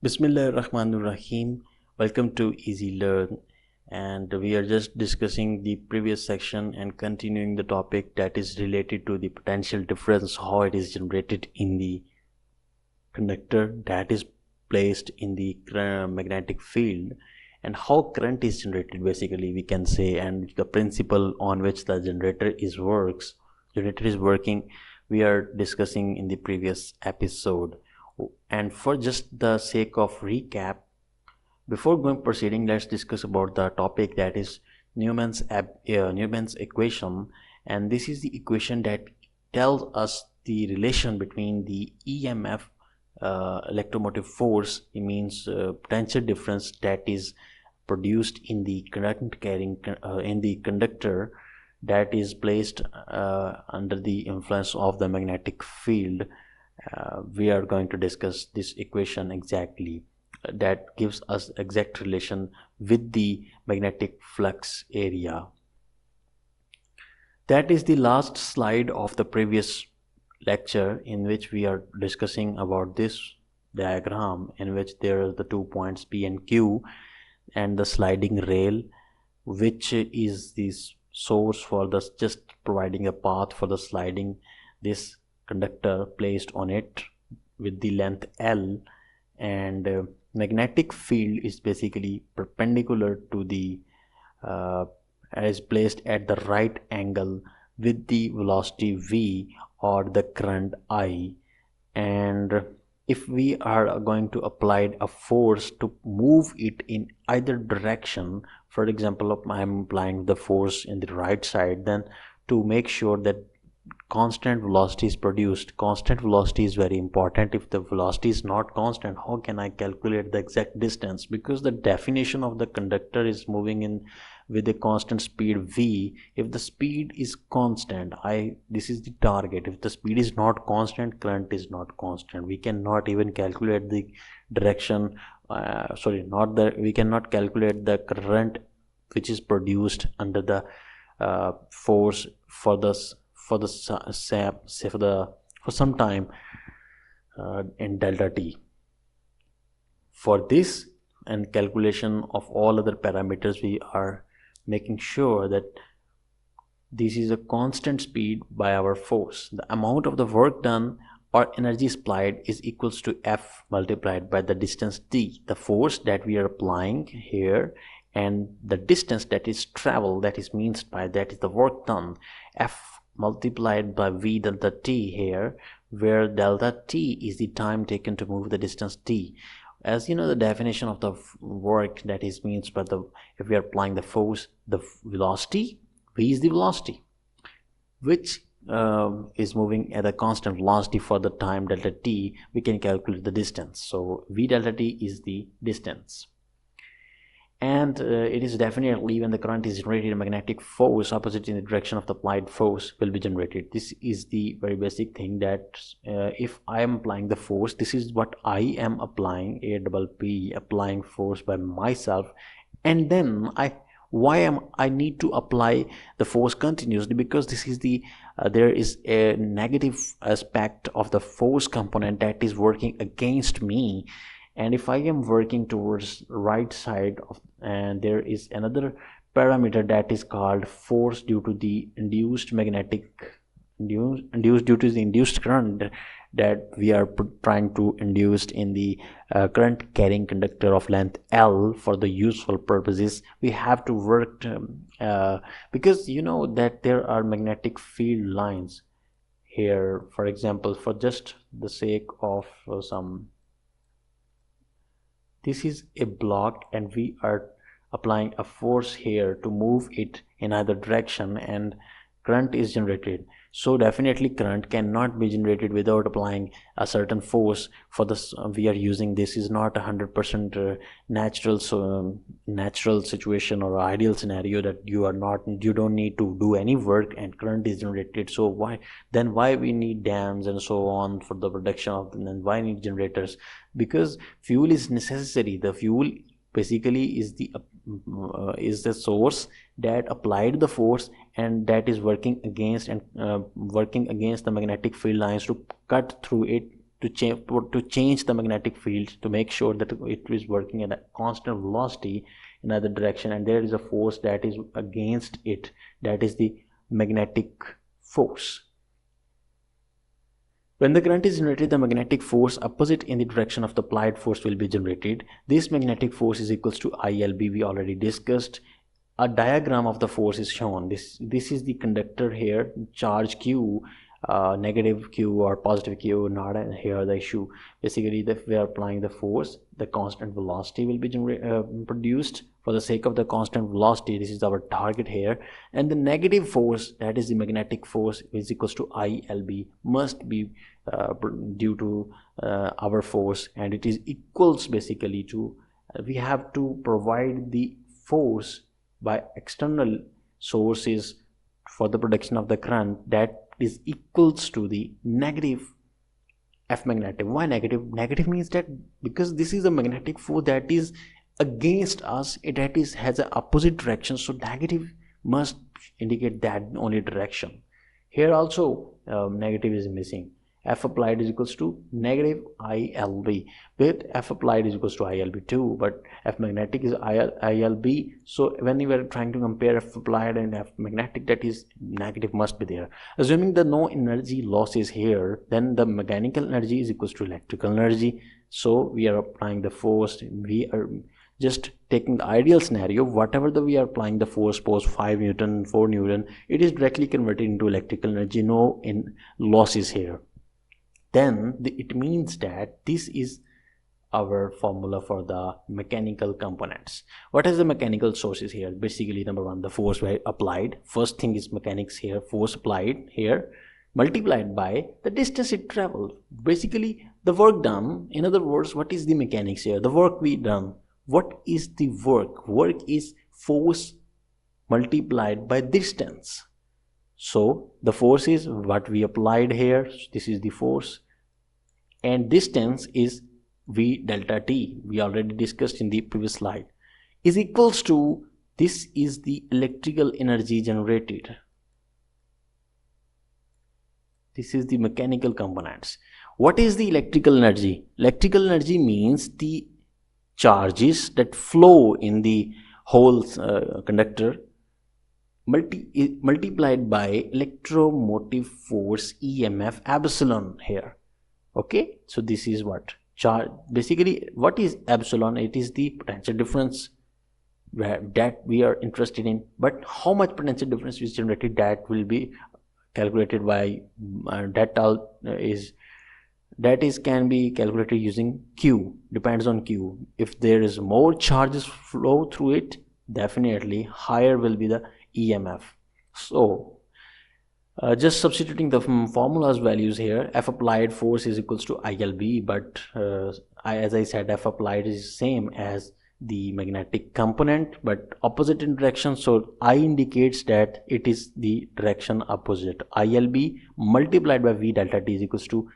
Bismillahirrahmanirrahim. Welcome to Easy Learn, and we are just discussing the previous section and continuing the topic that is related to the potential difference, how it is generated in the conductor that is placed in the magnetic field, and how current is generated, basically we can say, and the principle on which the generator is working, we are discussing in the previous episode. And for just the sake of recap, before proceeding, let's discuss about the topic that is Newman's equation. And this is the equation that tells us the relation between the EMF, electromotive force. It means potential difference that is produced in the conductor that is placed under the influence of the magnetic field. We are going to discuss this equation exactly, that gives us exact relation with the magnetic flux area. That is the last slide of the previous lecture, in which we are discussing about this diagram, in which there are the 2 points P and Q and the sliding rail, which is the source for the just providing a path for the sliding this conductor placed on it with the length L, and magnetic field is basically perpendicular to the is placed at the right angle with the velocity V or the current I. And if we are going to apply a force to move it in either direction, for example, if I am applying the force in the right side, then to make sure that constant velocity is produced. Constant velocity is very important. If the velocity is not constant, how can I calculate the exact distance? Because the definition of the conductor is moving in with a constant speed v. If the speed is constant, this is the target. If the speed is not constant, current is not constant. We cannot even calculate the direction, we cannot calculate the current which is produced under the force for some time in delta t. For this and calculation of all other parameters, we are making sure that this is a constant speed by our force. The amount of the work done or energy supplied is equals to F multiplied by the distance t, the force that we are applying here, and the distance that is traveled, that is means by that is the work done, F multiplied by v delta t here, where delta t is the time taken to move the distance t. As you know, the definition of the work, that is means by the, if we are applying the force, the velocity, v is the velocity which is moving at a constant velocity for the time delta t, we can calculate the distance. So v delta t is the distance. And it is definitely, when the current is generated, a magnetic force opposite in the direction of the applied force will be generated. This is the very basic thing, that if I am applying the force, this is what I am applying, APP, applying force by myself, and then I need to apply the force continuously, because this is the there is a negative aspect of the force component that is working against me. And if I am working towards right side of, and there is another parameter that is called force due to the induced current that we are trying to induce in the current carrying conductor of length L for the useful purposes, we have to work because you know that there are magnetic field lines here. For example, for just the sake of this is a block, and we are applying a force here to move it in either direction, and current is generated. So definitely current cannot be generated without applying a certain force. For this we are using, this is not 100% natural situation or ideal scenario, that you don't need to do any work and current is generated. So why we need dams and so on for the production of, and why need generators? Because fuel is necessary. The fuel basically is the source that applied the force, and that is working against the magnetic field lines to cut through it to change the magnetic field, to make sure that it is working at a constant velocity in other direction, and there is a force that is against it, that is the magnetic force. When the current is generated, the magnetic force opposite in the direction of the applied force will be generated. This magnetic force is equals to ILB. We already discussed. A diagram of the force is shown. This is the conductor here, charge Q, negative Q or positive Q, not here the issue. Basically, if we are applying the force, the constant velocity will be produced. For the sake of the constant velocity, this is our target here, and the negative force, that is the magnetic force, is equals to ILB, must be due to our force, and it is equals basically to we have to provide the force by external sources for the production of the current, that is equals to the negative F magnetic. Why negative? Negative means that because this is a magnetic force that is against us, that is has an opposite direction, so negative must indicate that only direction. Here also negative is missing. F applied is equals to negative ILB, but F applied is equals to ILB too, but F magnetic is ILB, so when you are trying to compare F applied and F magnetic, that is negative must be there. Assuming the no energy loss is here, then the mechanical energy is equals to electrical energy, so we are applying the force. We are just taking the ideal scenario, whatever we are applying the force, suppose 5 Newton, 4 Newton, it is directly converted into electrical energy, no losses here. Then it means that this is our formula for the mechanical components. What is the mechanical sources here? Basically, number one, the force applied. First thing is mechanics here, force applied here, multiplied by the distance it traveled. Basically, the work done. In other words, what is the mechanics here? The work we done. What is the work? Work is force multiplied by distance. So the force is what we applied here. This is the force, and distance is V delta T. We already discussed in the previous slide. Is equals to, this is the electrical energy generated. This is the mechanical components. What is the electrical energy? Electrical energy means the charges that flow in the whole conductor multiplied by electromotive force EMF epsilon here. Okay, so this is what charge. Basically, what is epsilon? It is the potential difference that we are interested in, but how much potential difference is generated, that will be calculated by can be calculated using Q, depends on Q. If there is more charges flow through it, definitely higher will be the EMF. So just substituting the formulas values here, F applied force is equals to ILB, but as I said, F applied is same as the magnetic component but opposite in direction, so I indicates that it is the direction opposite. ILB multiplied by V delta T is equals to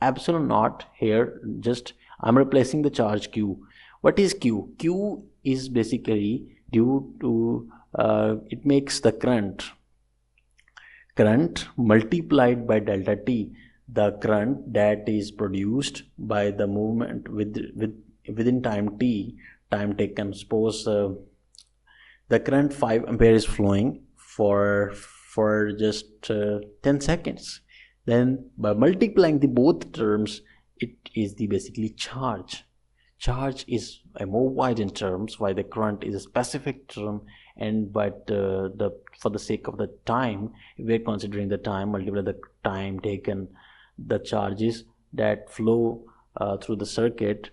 epsilon naught. Here just I'm replacing the charge Q. What is Q? Q is basically due to it makes the current multiplied by delta T, the current that is produced by the movement within time T, time taken. Suppose the current 5 ampere is flowing for just 10 seconds. Then by multiplying the both terms, it is the basically charge. Charge is a more wide in terms, while the current is a specific term, and but for the sake of the time, we're considering the time, multiply the time taken, the charges that flow through the circuit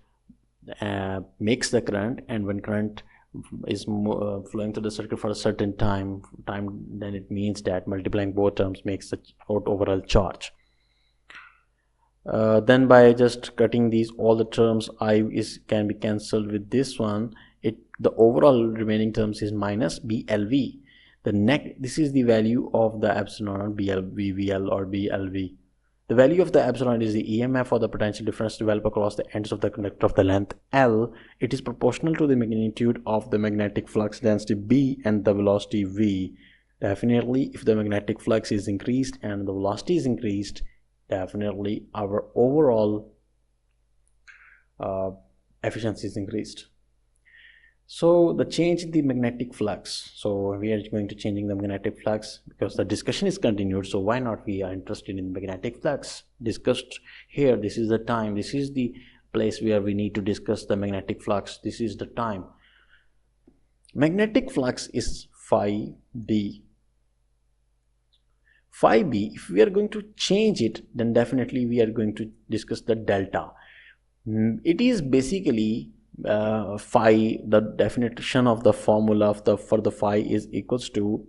makes the current, and when current is flowing through the circuit for a certain time, then it means that multiplying both terms makes the overall charge. Then by just cutting these all the terms, can be cancelled with this one. The overall remaining terms is minus BLV. This is the value of the epsilon, BLV or BLV. The value of the epsilon is the EMF, or the potential difference developed across the ends of the conductor of the length L. It is proportional to the magnitude of the magnetic flux density B and the velocity V. Definitely, if the magnetic flux is increased and the velocity is increased, definitely our overall efficiency is increased. So the change in the magnetic flux, so we are going to changing the magnetic flux because the discussion is continued, so why not we are interested in magnetic flux discussed here. This is the time, this is the place where we need to discuss the magnetic flux. This is the time. Magnetic flux is phi b. Phi b, if we are going to change it, then definitely we are going to discuss the delta. It is basically phi, the definition of the formula for the phi is equals to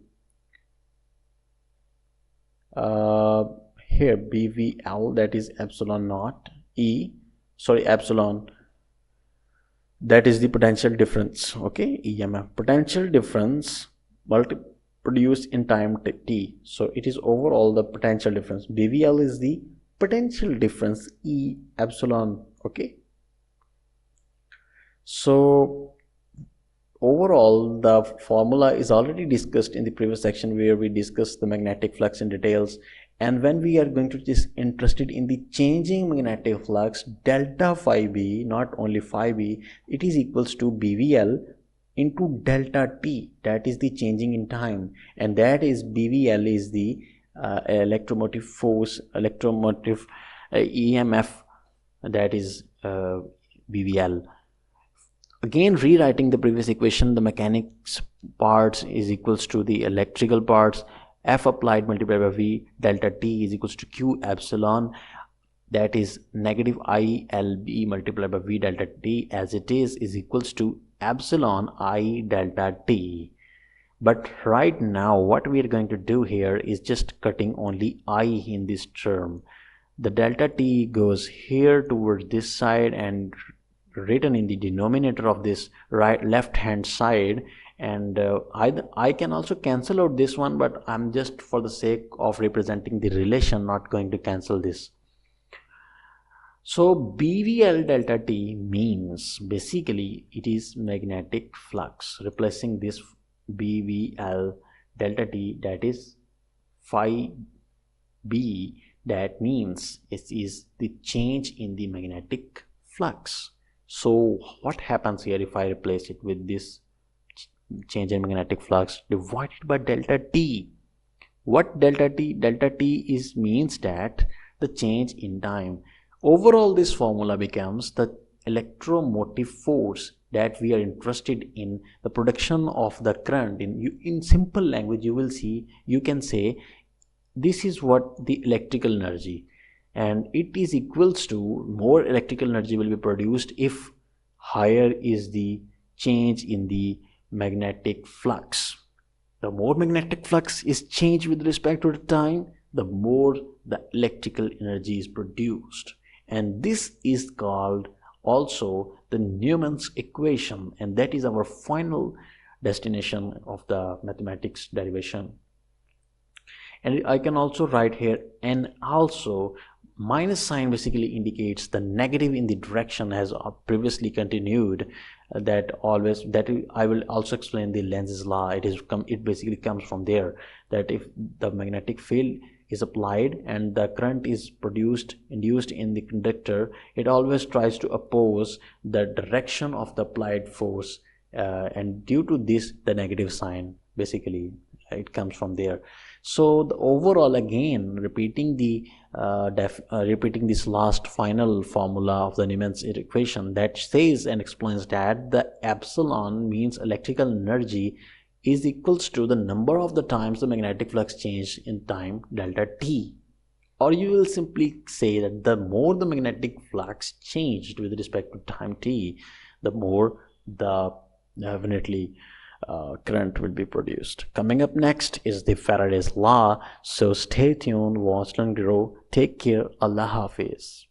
here BVL, that is epsilon naught epsilon, that is the potential difference, okay, EMF, potential difference produced in time t. So it is overall the potential difference. BVL is the potential difference E epsilon, okay. So overall the formula is already discussed in the previous section where we discussed the magnetic flux in details, and when we are going to just interested in the changing magnetic flux, delta phi b, not only phi b, it is equals to BVL into delta t, that is the changing in time, and that is BVL is the electromotive force, electromotive EMF, that is BVL. Again, rewriting the previous equation, the mechanics parts is equals to the electrical parts. F applied multiplied by V delta T is equals to Q epsilon, that is negative ILB multiplied by V delta T as it is equals to epsilon I delta T. But right now what we are going to do here is just cutting only I in this term. The delta T goes here towards this side and written in the denominator of this left hand side, and I can also cancel out this one, but I'm just for the sake of representing the relation not going to cancel this. So BVL delta T means basically it is magnetic flux, replacing this BVL delta T, that is phi b, that means it is the change in the magnetic flux. So what happens here if I replace it with this change in magnetic flux divided by delta T? What delta T? Delta T is means that the change in time. Overall this formula becomes the electromotive force that we are interested in, the production of the current. In simple language you can say this is what the electrical energy, and it is equals to more electrical energy will be produced if higher is the change in the magnetic flux. The more magnetic flux is changed with respect to the time, the more the electrical energy is produced, and this is called also the Newman's equation, and that is our final destination of the mathematics derivation. And I can also write here, and also minus sign basically indicates the negative in the direction, as previously continued, that I will also explain the Lenz's law. It basically comes from there, that if the magnetic field is applied and the current is induced in the conductor, it always tries to oppose the direction of the applied force, and due to this the negative sign basically it comes from there. So the overall, again repeating this last final formula of the Neumann's equation, that says and explains that the epsilon means electrical energy is equals to the number of the times the magnetic flux changed in time delta T. Or you will simply say that the more the magnetic flux changed with respect to time T, the more the definitely current will be produced. Coming up next is the Faraday's law. So stay tuned, watch and grow. Take care. Allah Hafiz.